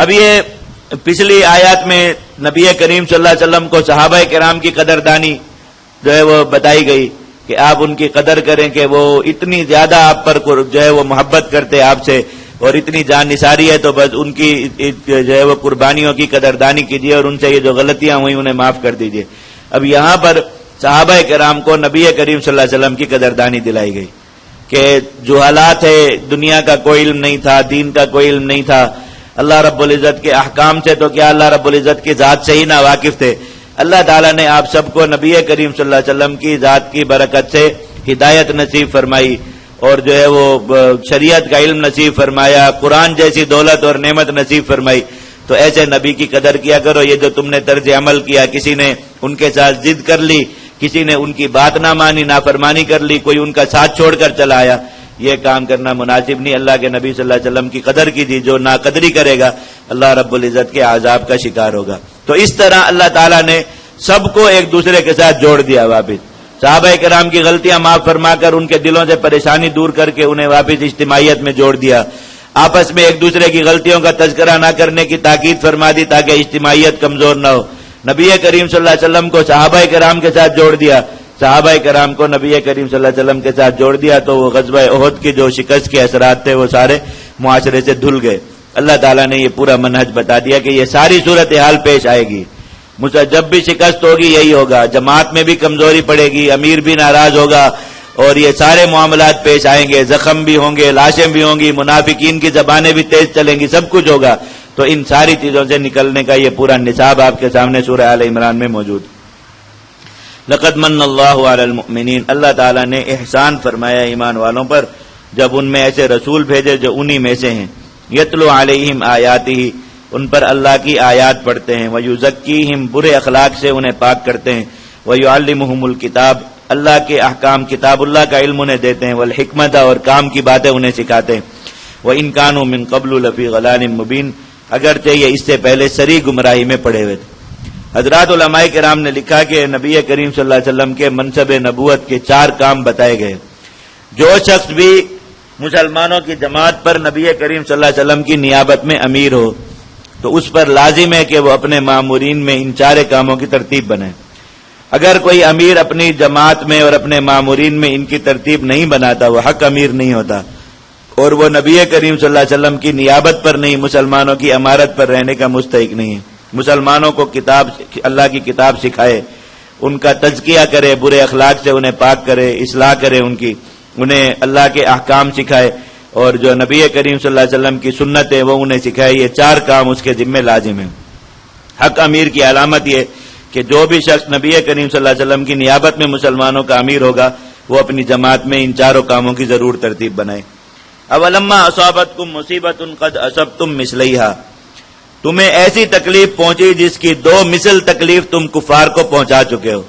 اب یہ پچھلی آیات میں نبی کریم صلی اللہ علیہ وسلم کو صحابہ کرام کی قدردانی جو ہے وہ بتائی گئی کہ آپ ان کی قدر کریں کہ وہ اتنی زیادہ آپ پر جو ہے وہ محبت کرتے آپ سے اور اتنی جان نثاری ہے، تو بس ان کی جو ہے وہ قربانیوں کی قدردانی کیجیے اور ان سے یہ جو غلطیاں ہوئی انہیں معاف کر دیجیے۔ اب یہاں پر صحابہ کرام کو نبی کریم صلی اللہ علیہ وسلم کی قدردانی دلائی گئی کہ جو حالات ہے، دنیا کا کوئی علم نہیں تھا، دین کا کوئی علم نہیں تھا، اللہ رب العزت کے احکام سے تو کیا اللہ رب العزت کی ذات سے ہی نا واقف تھے۔ اللہ تعالیٰ نے آپ سب کو نبی کریم صلی اللہ علیہ وسلم کی ذات کی برکت سے ہدایت نصیب فرمائی اور جو ہے وہ شریعت کا علم نصیب فرمایا، قرآن جیسی دولت اور نعمت نصیب فرمائی، تو ایسے نبی کی قدر کیا کرو۔ یہ جو تم نے طرز عمل کیا، کسی نے ان کے ساتھ ضد کر لی، کسی نے ان کی بات نہ مانی، نافرمانی کر لی، کوئی ان کا ساتھ چھوڑ کر چلا آیا، یہ کام کرنا مناسب نہیں۔ اللہ کے نبی صلی اللہ علیہ وسلم کی قدر کیجیے، جو ناقدری کرے گا اللہ رب العزت کے عذاب کا شکار ہوگا۔ تو اس طرح اللہ تعالیٰ نے سب کو ایک دوسرے کے ساتھ جوڑ دیا واپس، صحابہ کرام کی غلطیاں معاف فرما کر ان کے دلوں سے پریشانی دور کر کے انہیں واپس اجتماعیت میں جوڑ دیا، آپس میں ایک دوسرے کی غلطیوں کا تذکرہ نہ کرنے کی تاکید فرما دی تاکہ اجتماعیت کمزور نہ ہو۔ نبی کریم صلی اللہ علیہ وسلم کو صحابہ کرام کے ساتھ جوڑ دیا، صحابہ کرام کو نبی کریم صلی اللہ علیہ وسلم کے ساتھ جوڑ دیا، تو وہ غزوہ احد کی جو شکست کے اثرات تھے وہ سارے معاشرے سے دھل گئے۔ اللہ تعالیٰ نے یہ پورا منہج بتا دیا کہ یہ ساری صورتحال پیش آئے گی، جب بھی شکست ہوگی یہی ہوگا، جماعت میں بھی کمزوری پڑے گی، امیر بھی ناراض ہوگا اور یہ سارے معاملات پیش آئیں گے، زخم بھی ہوں گے، لاشیں بھی ہوں گی، منافقین کی زبانیں بھی تیز چلیں گی، سب کچھ ہوگا۔ تو ان ساری چیزوں سے نکلنے کا یہ پورا نصاب آپ کے سامنے سورہ آل عمران میں موجود۔ لقد من اللہ علی المؤمنین، اللہ تعالیٰ نے احسان فرمایا ایمان والوں پر جب ان میں ایسے رسول بھیجے جو انہی میں سے ہیں، یتلو علیہم آیاتہ، ان پر اللہ کی آیات پڑھتے ہیں، وَيُزَكِّيهِمْ، برے اخلاق سے انہیں پاک کرتے ہیں، وَيُعَلِّمُهُمُ الْكِتَابَ، اللہ کے احکام کتاب اللہ کا علم انہیں دیتے ہیں، وَالْحِكْمَةَ، اور کام کی باتیں انہیں سکھاتے ہیں، وَإِنْ كَانُوا مِنْ قَبْلُ لَفِي ضَلَالٍ مُبِينٍ، اگرچہ یہ اس سے پہلے سری گمراہی میں پڑے ہوئے تھے۔ حضرات علماء کرام نے لکھا کہ نبی کریم صلی اللہ علیہ وسلم کے منصب نبوت کے 4 کام بتائے گئے۔ جو شخص بھی مسلمانوں کی جماعت پر نبی کریم صلی اللہ علیہ وسلم کی نیابت میں امیر ہو تو اس پر لازم ہے کہ وہ اپنے مامورین میں ان 4 کاموں کی ترتیب بنائے۔ اگر کوئی امیر اپنی جماعت میں اور اپنے مامورین میں ان کی ترتیب نہیں بناتا وہ حق امیر نہیں ہوتا، اور وہ نبی کریم صلی اللہ علیہ وسلم کی نیابت پر نہیں، مسلمانوں کی امارت پر رہنے کا مستحق نہیں ہے۔ مسلمانوں کو اللہ کی کتاب سکھائے، ان کا تزکیہ کرے، برے اخلاق سے انہیں پاک کرے، اصلاح کرے انہیں اللہ کے احکام سکھائے، اور جو نبی کریم صلی اللہ علیہ وسلم کی سنت ہے وہ انہیں سکھائے۔ یہ 4 کام اس کے ذمہ لازم ہیں۔ حق امیر کی علامت یہ کہ جو بھی شخص نبی کریم صلی اللہ علیہ وسلم کی نیابت میں مسلمانوں کا امیر ہوگا وہ اپنی جماعت میں ان 4 کاموں کی ضرور ترتیب بنائے۔ اولما اصابتکم مصیبت قد اصبتم مثلیہا، تمہیں ایسی تکلیف پہنچی جس کی 2 مثل تکلیف تم کفار کو پہنچا چکے ہو۔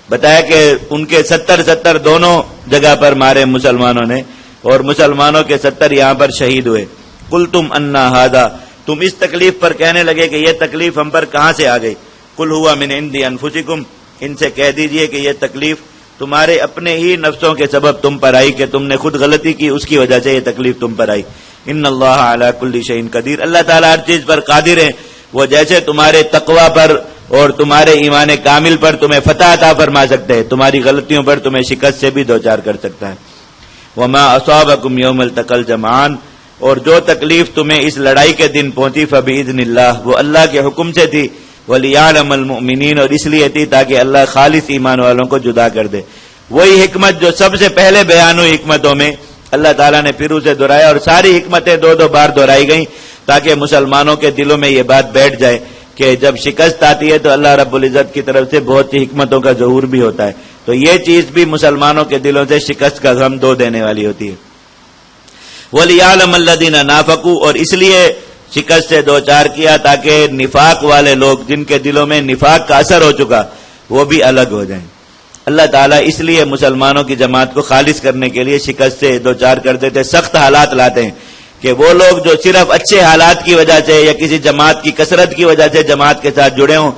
بتایا کہ ان کے 70 دونوں جگہ پر مارے مسلمانوں نے، اور مسلمانوں کے 70 یہاں پر شہید ہوئے۔ قلتم انا ھذا، تم اس تکلیف پر کہنے لگے کہ یہ تکلیف ہم پر کہاں سے آ گئی۔ قل ھو من عند انفسکم، ان سے کہہ دیجئے کہ یہ تکلیف تمہارے اپنے ہی نفسوں کے سبب تم پر آئی، کہ تم نے خود غلطی کی، اس کی وجہ سے یہ تکلیف تم پر آئی۔ ان اللہ علی کل شیء قدیر، اللہ تعالیٰ ہر چیز پر قادر ہے، وہ جیسے تمہارے تقوی پر اور تمہارے ایمان کامل پر تمہیں فتح عطا فرما سکتے ہیں، تمہاری غلطیوں پر تمہیں شکست سے بھی دوچار کر سکتا ہے۔ وما اصابکم یوم التقى الجمعان، اور جو تکلیف تمہیں اس لڑائی کے دن پہنچی فباذن اللہ، وہ اللہ کے حکم سے تھی، ولیعلم المؤمنین، اور اس لیے تھی تاکہ اللہ خالص ایمان والوں کو جدا کر دے۔ وہی حکمت جو سب سے پہلے بیان ہوئی حکمتوں میں اللہ تعالیٰ نے پھر اسے دہرایا، اور ساری حکمتیں 2 بار دہرائی گئیں تاکہ مسلمانوں کے دلوں میں یہ بات بیٹھ جائے کہ جب شکست آتی ہے تو اللہ رب العزت کی طرف سے بہت سی حکمتوں کا ظہور بھی ہوتا ہے، تو یہ چیز بھی مسلمانوں کے دلوں سے شکست کا غم دھو دینے والی ہوتی ہے۔ وَلِيَعْلَمَ الَّذِينَ نَافَقُوا، اور اس لیے شکست سے دوچار کیا تاکہ نفاق والے لوگ جن کے دلوں میں نفاق کا اثر ہو چکا وہ بھی الگ ہو جائیں۔ اللہ تعالیٰ اس لیے مسلمانوں کی جماعت کو خالص کرنے کے لیے شکست سے دوچار کر دیتے، سخت حالات لاتے ہیں کہ وہ لوگ جو صرف اچھے حالات کی وجہ سے یا کسی جماعت کی کثرت کی وجہ سے جماعت کے ساتھ جڑے ہوں،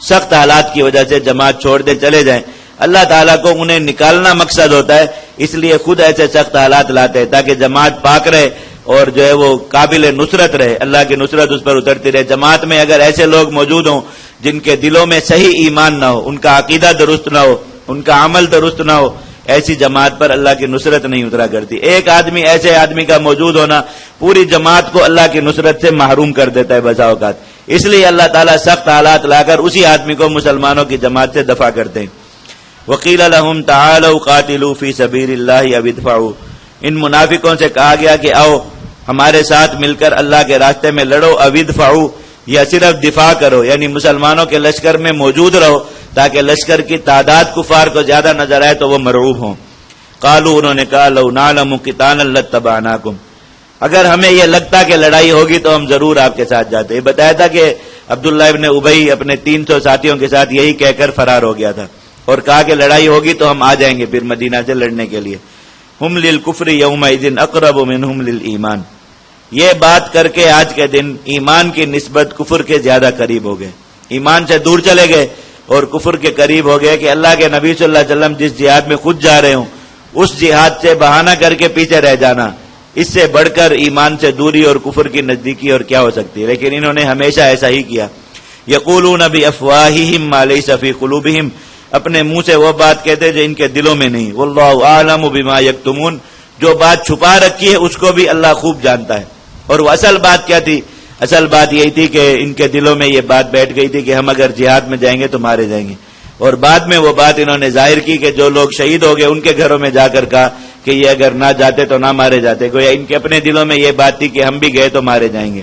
سخت حالات کی وجہ سے جماعت چھوڑ دے چلے جائیں، اللہ تعالیٰ کو انہیں نکالنا مقصد ہوتا ہے، اس لیے خود ایسے سخت حالات لاتے ہیں تاکہ جماعت پاک رہے اور جو ہے وہ قابل نصرت رہے، اللہ کی نصرت اس پر اترتی رہے۔ جماعت میں اگر ایسے لوگ موجود ہوں جن کے دلوں میں صحیح ایمان نہ ہو، ان کا عقیدہ درست نہ ہو، ان کا عمل درست نہ ہو، ایسی جماعت پر اللہ کی نصرت نہیں اترا کرتی۔ ایک آدمی ایسے آدمی کا موجود ہونا پوری جماعت کو اللہ کی نصرت سے محروم کر دیتا ہے بسا اوقات، اس لیے اللہ تعالیٰ سخت حالات لا کر اسی آدمی کو مسلمانوں کی جماعت سے دفع کرتے ہیں۔ وقیل لهم تعالوا قاتلوا فی سبیل اللہ او ادفعوا، ان منافقوں سے کہا گیا کہ آؤ ہمارے ساتھ مل کر اللہ کے راستے میں لڑو، او ادفعوا یا صرف دفاع کرو، یعنی مسلمانوں کے لشکر میں موجود رہو تاکہ لشکر کی تعداد کفار کو زیادہ نظر آئے تو وہ مرعوب ہوں۔ قالوا، انہوں نے کہا، لو نعلم قتالا لاتبعناکم، اگر ہمیں یہ لگتا کہ لڑائی ہوگی تو ہم ضرور آپ کے ساتھ جاتے۔ یہ بتایا تھا کہ عبداللہ ابن ابی اپنے 300 ساتھیوں کے ساتھ یہی کہہ کر فرار ہو گیا تھا اور کہا کہ لڑائی ہوگی تو ہم آ جائیں گے پھر مدینہ سے لڑنے کے لیے۔ ہم للکفر یومئذ اقرب منہم للایمان، یہ بات کر کے آج کے دن ایمان کی نسبت کفر کے زیادہ قریب ہو گئے، ایمان سے دور چلے گئے اور کفر کے قریب ہو گئے کہ اللہ کے نبی صلی اللہ علیہ وسلم جس جہاد میں خود جا رہے ہوں اس جہاد سے بہانہ کر کے پیچھے رہ جانا، اس سے بڑھ کر ایمان سے دوری اور کفر کی نزدیکی اور کیا ہو سکتی ہے۔ لیکن انہوں نے ہمیشہ ایسا ہی کیا۔ یقولون بافواہہم ما لیس فی قلوبہم، اپنے منہ سے وہ بات کہتے جو ان کے دلوں میں نہیں۔ واللہ اعلم بما یکتمون، جو بات چھپا رکھی ہے اس کو بھی اللہ خوب جانتا ہے۔ اور وہ اصل بات کیا تھی؟ اصل بات یہی تھی کہ ان کے دلوں میں یہ بات بیٹھ گئی تھی کہ ہم اگر جہاد میں جائیں گے تو مارے جائیں گے، اور بعد میں وہ بات انہوں نے ظاہر کی کہ جو لوگ شہید ہو گئے ان کے گھروں میں جا کر کہا کہ یہ اگر نہ جاتے تو نہ مارے جاتے، گویا ان کے اپنے دلوں میں یہ بات تھی کہ ہم بھی گئے تو مارے جائیں گے۔